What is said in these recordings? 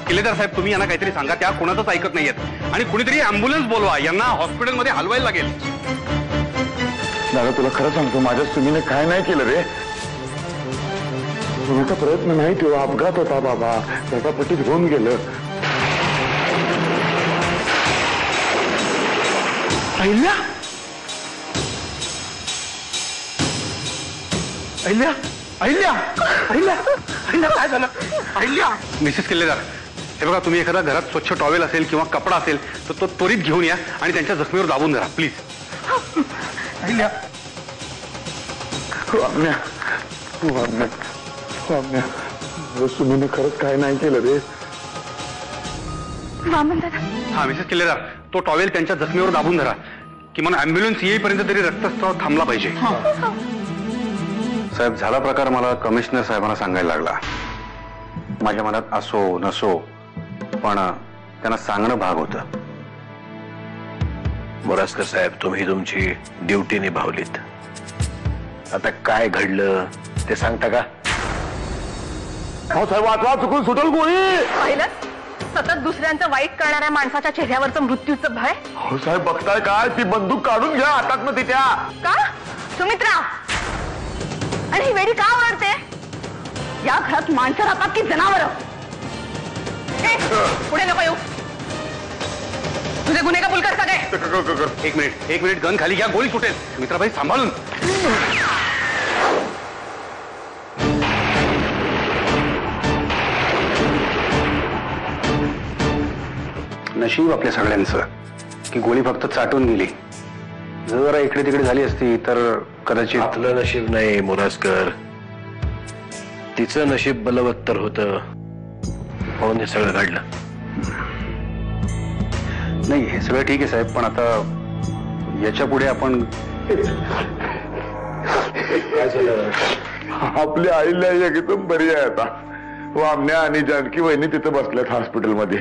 किल्लेदार साहेब, तुम्ही यांना काहीतरी सांगा. त्या कोणाचंच ऐकत नाहीयेत आणि कुणीतरी अँब्युलन्स बोलवा. यांना हॉस्पिटलमध्ये हलवायला लागेल. दादा, तुला खरं सांगतो, माझ्या सुमीने काय नाही केलं रे. कोणाचा प्रयत्न नाही, तो अपघात होता बाबा. झटापटीत होऊन गेलं. अहिल्या, अहिल्या, अहिल्या, अहिल्या, अहिल्या, काय झालं? अहिल्या. मिसेस किल्लेदार, हे बघा, तुम्ही एखादा घरात स्वच्छ टॉवेल असेल किंवा कपडा असेल तर तो त्वरित घेऊन या आणि त्यांच्या जखमीवर दाबून धरा प्लीज. अहिल्या, वामण्या, वामण्या, वामण्या, सुमीने खरंच काय नाही केलं रे. हा मिसेस किल्लेदार, तो टॉवेल त्यांच्या जखमीवर दाबून धरा. किमान अँब्युलन्स येईपर्यंत तरी रक्तस्राव थांबला पाहिजे. साहेब, झाला प्रकार मला कमिशनर साहेबांना सांगायला लागला. माझ्या मनात असो नसो पण त्यांना सांगणं भाग होतं. मोरासकर साहेब, तुम्ही तुमची ड्युटी निभावलीत. आता काय घडलं ते सांगता का? हो साहेब, वाचवा, चुकून सुटल गोळी. पाहिलं, सतत दुसऱ्यांचं वाईट करणाऱ्या माणसाच्या चेहऱ्यावरचं मृत्यूचं भय. हो साहेब, बघताय काय? ती बंदूक काढून घ्या हातात ना तिच्या. का सुमित्रा? आणि ही वेडी का ओरडते? या घरात माणसं राहतात की जनावर? पुढे नको येऊ. तुझे गुन्हे कबूल कर सगळे. एक मिनिट, गन खाली घ्या, गोळी सुटेल. मित्राबाई, सांभाळून. नशीब आपल्या सगळ्यांचं की गोळी फक्त चाटून गेली. जरा इकडे तिकडे झाली असती तर कदाचित. आपलं नशीब नाही मोरासकर, तिचं नशीब बलवत्तर होतं म्हणून हे सगळं घडलं. नाही, हे सगळं ठीक आहे साहेब, पण आता याच्या पुढे आपण. काय झालं? आपली आईला एकदम बरी आहे आता. वामण्या आणि जानकी वहिनी तिथं बसल्यात हॉस्पिटलमध्ये.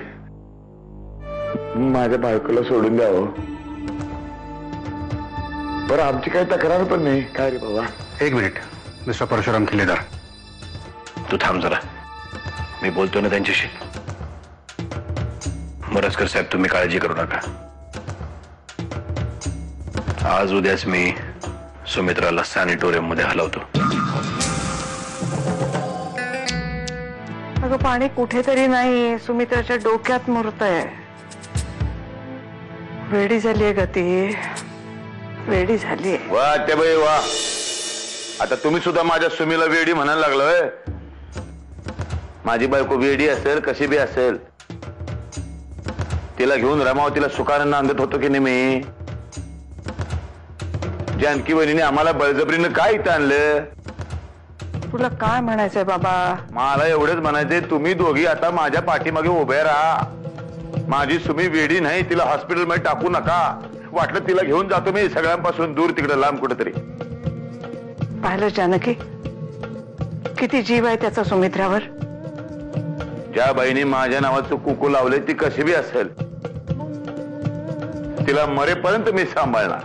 माझ्या बायकोला सोडून द्यावं. बरं, आमची काही तक्रार पण नाही. काय रे बाबा? एक मिनिट मिस्टर परशुराम किल्लेदार, तू थांब जरा, मी बोलतो ना त्यांच्याशी. मोरासकर साहेब, तुम्ही काळजी करू नका. आज उद्याच मी सुमित्राला सॅनिटोरियम मध्ये हलवतो. अगं, पाणी कुठेतरी नाही, सुमित्राच्या डोक्यात मुरतंय. वेडी झालीये ग ती, वेडी झालीये. वा ते बाई वा. आता तुम्ही सुद्धा माझ्या सुमीला वेडी म्हणायला लागलोय. माझी बायको वेडी असेल कशी बी असेल, तिला घेऊन रमावतीला सुखानं नांदत होतो की नाही मी. जानकी वहिनीने आम्हाला बळजबरीनं काय इथं आणलं? तुला काय म्हणायचंय बाबा? मला एवढंच म्हणायचंय, तुम्ही दोघी आता माझ्या पाठीमागे उभे राहा. माझी सुमी वेडी नाही, तिला हॉस्पिटलमध्ये टाकू नका. वाटलं तिला घेऊन जातो मी सगळ्यांपासून दूर, तिकडे लांब कुठेतरी. पाहिलं जानकी, किती जीव आहे त्याचा सुमित्रावर. ज्या बाईने माझ्या नावाचं कुकू लावलंय ती कशी बी असेल, तिला मरेपर्यंत मी सांभाळणार.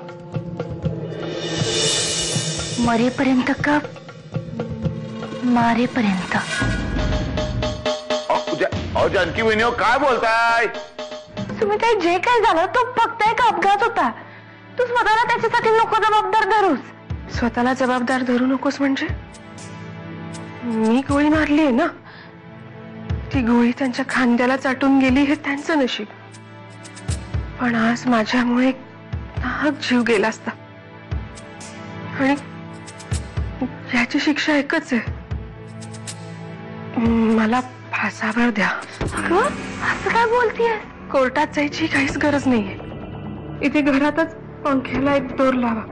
मरेपर्यंत का मारेपर्यंत? जानकी वहिनी, काय बोलताय? सुमित्रा, जे काय झालं तो फक्त एक अपघात होता. तू स्वतःला त्याच्यासाठी नको जबाबदार धरूस. स्वतःला जबाबदार धरू नकोस म्हणजे? मी गोळी मारली ना, ती गोळी त्यांच्या खांद्याला चाटून गेली हे त्यांचं नशीब. पण आज माझ्यामुळे नाहक जीव गेला असता. आणि याची शिक्षा एकच आहे, मला फासावर द्या. असं काय बोलतीये? कोर्टात जायची काहीच गरज नाहीये. इथे घरातच पंख्याला एक दोर लावा,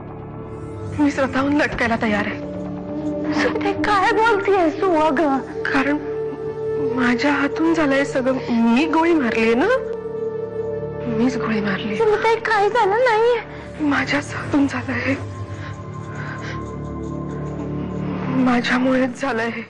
मी स्वतःहून लटकायला तयार आहे. ते काय बोलतीये सुहाग? कारण माझ्या हातून झालंय सगळं. मी गोळी मारलीये ना, मीच गोळी मारली. ते काय झालं नाहीये, माझ्याच हातून झालंय, माझ्यामुळेच झालंय.